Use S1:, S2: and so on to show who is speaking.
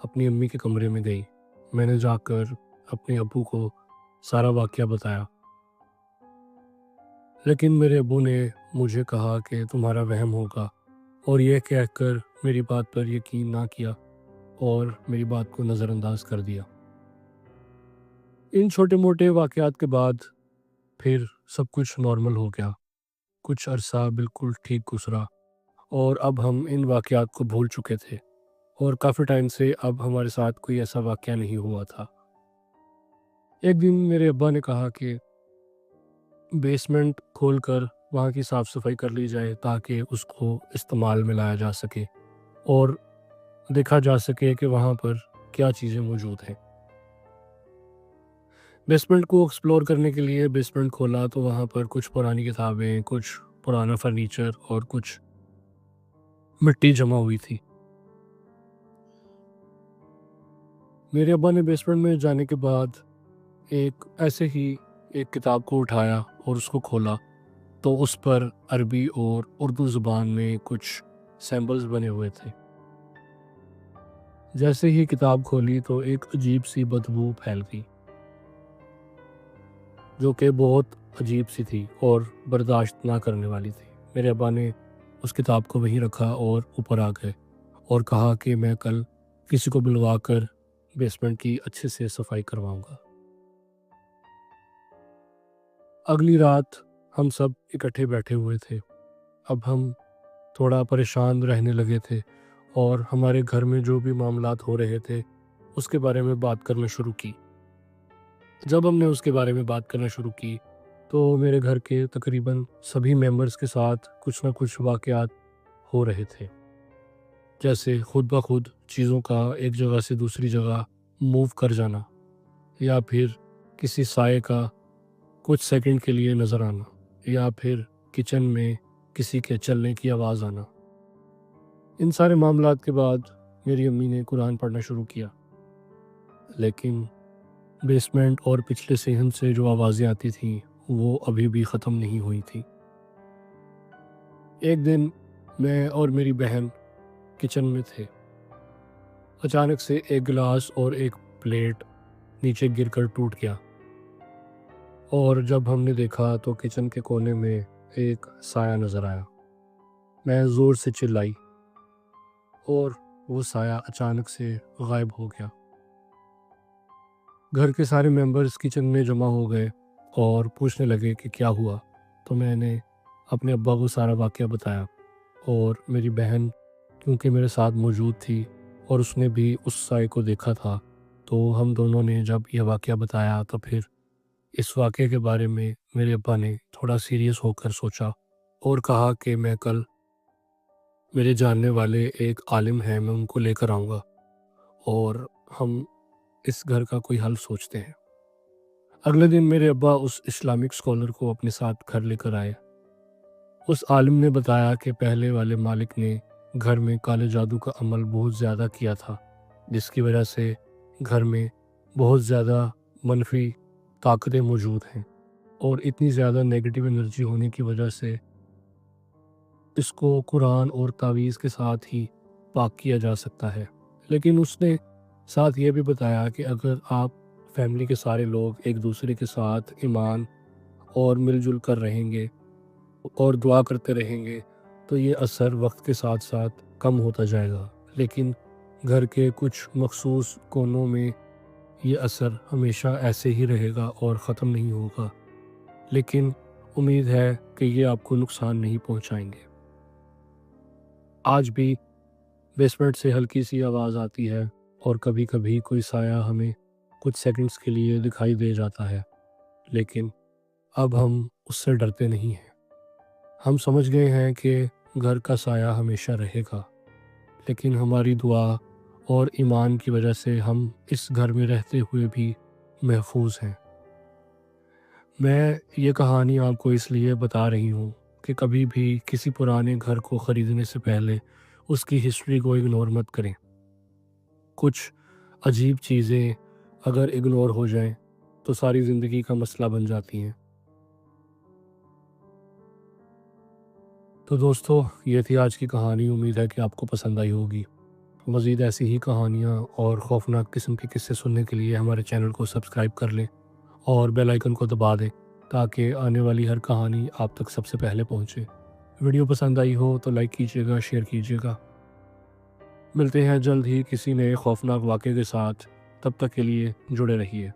S1: اپنی امی کے کمرے میں گئی۔ میں نے جا کر اپنے ابو کو سارا واقعہ بتایا، لیکن میرے ابو نے مجھے کہا کہ تمہارا وہم ہوگا، اور یہ کہہ کر میری بات پر یقین نہ کیا اور میری بات کو نظر انداز کر دیا۔ ان چھوٹے موٹے واقعات کے بعد پھر سب کچھ نارمل ہو گیا۔ کچھ عرصہ بالکل ٹھیک گزرا اور اب ہم ان واقعات کو بھول چکے تھے، اور کافی ٹائم سے اب ہمارے ساتھ کوئی ایسا واقعہ نہیں ہوا تھا۔ ایک دن میرے ابا نے کہا کہ بیسمنٹ کھول کر وہاں کی صاف صفائی کر لی جائے تاکہ اس کو استعمال میں لایا جا سکے اور دیکھا جا سکے کہ وہاں پر کیا چیزیں موجود ہیں۔ بیسمنٹ کو ایکسپلور کرنے کے لیے بیسمنٹ کھولا تو وہاں پر کچھ پرانی کتابیں، کچھ پرانا فرنیچر اور کچھ مٹی جمع ہوئی تھی۔ میرے ابا نے بیسمنٹ میں جانے کے بعد ایسے ہی ایک کتاب کو اٹھایا اور اس کو کھولا تو اس پر عربی اور اردو زبان میں کچھ سیمبلز بنے ہوئے تھے۔ جیسے ہی کتاب کھولی تو ایک عجیب سی بدبو پھیل گئی، جو کہ بہت عجیب سی تھی اور برداشت نہ کرنے والی تھی۔ میرے ابا نے اس کتاب کو وہیں رکھا اور اوپر آ گئے اور کہا کہ میں کل کسی کو بلوا کر بیسمنٹ کی اچھے سے صفائی کرواؤں گا۔ اگلی رات ہم سب اکٹھے بیٹھے ہوئے تھے۔ اب ہم تھوڑا پریشان رہنے لگے تھے اور ہمارے گھر میں جو بھی معاملات ہو رہے تھے اس کے بارے میں بات کرنا شروع کی۔ جب ہم نے اس کے بارے میں بات کرنا شروع کی تو میرے گھر کے تقریباً سبھی ممبرز کے ساتھ کچھ نہ کچھ واقعات ہو رہے تھے، جیسے خود بخود چیزوں کا ایک جگہ سے دوسری جگہ موو کر جانا، یا پھر کسی سائے کا کچھ سیکنڈ کے لیے نظر آنا، یا پھر کچن میں کسی کے چلنے کی آواز آنا۔ ان سارے معاملات کے بعد میری امی نے قرآن پڑھنا شروع کیا، لیکن بیسمنٹ اور پچھلے صحن سے جو آوازیں آتی تھیں وہ ابھی بھی ختم نہیں ہوئی تھی۔ ایک دن میں اور میری بہن کچن میں تھے، اچانک سے ایک گلاس اور ایک پلیٹ نیچے گر کر ٹوٹ گیا، اور جب ہم نے دیکھا تو کچن کے کونے میں ایک سایہ نظر آیا۔ میں زور سے چلائی اور وہ سایہ اچانک سے غائب ہو گیا۔ گھر کے سارے ممبرز کچن میں جمع ہو گئے اور پوچھنے لگے کہ کیا ہوا، تو میں نے اپنے ابا کو سارا واقعہ بتایا، اور میری بہن کیونکہ میرے ساتھ موجود تھی اور اس نے بھی اس سائے کو دیکھا تھا، تو ہم دونوں نے جب یہ واقعہ بتایا تو پھر اس واقعے کے بارے میں میرے ابا نے تھوڑا سیریس ہو کر سوچا اور کہا کہ میں کل میرے جاننے والے ایک عالم ہیں، میں ان کو لے کر آؤں گا اور ہم اس گھر کا کوئی حل سوچتے ہیں۔ اگلے دن میرے ابا اس اسلامک اسکالر کو اپنے ساتھ گھر لے کر آئے۔ اس عالم نے بتایا کہ پہلے والے مالک نے گھر میں کالے جادو کا عمل بہت زیادہ کیا تھا، جس کی وجہ سے گھر میں بہت زیادہ منفی طاقتیں موجود ہیں، اور اتنی زیادہ نیگیٹو انرجی ہونے کی وجہ سے اس کو قرآن اور تعویذ کے ساتھ ہی پاک کیا جا سکتا ہے۔ لیکن اس نے ساتھ یہ بھی بتایا کہ اگر آپ فیملی کے سارے لوگ ایک دوسرے کے ساتھ ایمان اور مل جل کر رہیں گے اور دعا کرتے رہیں گے تو یہ اثر وقت کے ساتھ ساتھ کم ہوتا جائے گا، لیکن گھر کے کچھ مخصوص کونوں میں یہ اثر ہمیشہ ایسے ہی رہے گا اور ختم نہیں ہوگا، لیکن امید ہے کہ یہ آپ کو نقصان نہیں پہنچائیں گے۔ آج بھی بیسمنٹ سے ہلکی سی آواز آتی ہے اور کبھی کبھی کوئی سایہ ہمیں کچھ سیکنڈز کے لیے دکھائی دے جاتا ہے، لیکن اب ہم اس سے ڈرتے نہیں ہیں۔ ہم سمجھ گئے ہیں کہ گھر کا سایہ ہمیشہ رہے گا، لیکن ہماری دعا اور ایمان کی وجہ سے ہم اس گھر میں رہتے ہوئے بھی محفوظ ہیں۔ میں یہ کہانی آپ کو اس لیے بتا رہی ہوں کہ کبھی بھی کسی پرانے گھر کو خریدنے سے پہلے اس کی ہسٹری کو اگنور مت کریں۔ کچھ عجیب چیزیں اگر اگنور ہو جائیں تو ساری زندگی کا مسئلہ بن جاتی ہیں۔ تو دوستو، یہ تھی آج کی کہانی، امید ہے کہ آپ کو پسند آئی ہوگی، مزید ایسی ہی کہانیاں اور خوفناک قسم کے قصے سننے کے لیے ہمارے چینل کو سبسکرائب کر لیں اور بیل آئیکن کو دبا دیں تاکہ آنے والی ہر کہانی آپ تک سب سے پہلے پہنچے۔ ویڈیو پسند آئی ہو تو لائک کیجیے گا، شیئر کیجیے گا۔ ملتے ہیں جلد ہی کسی نئے خوفناک واقعے کے ساتھ، تب تک کے لیے جڑے رہیے۔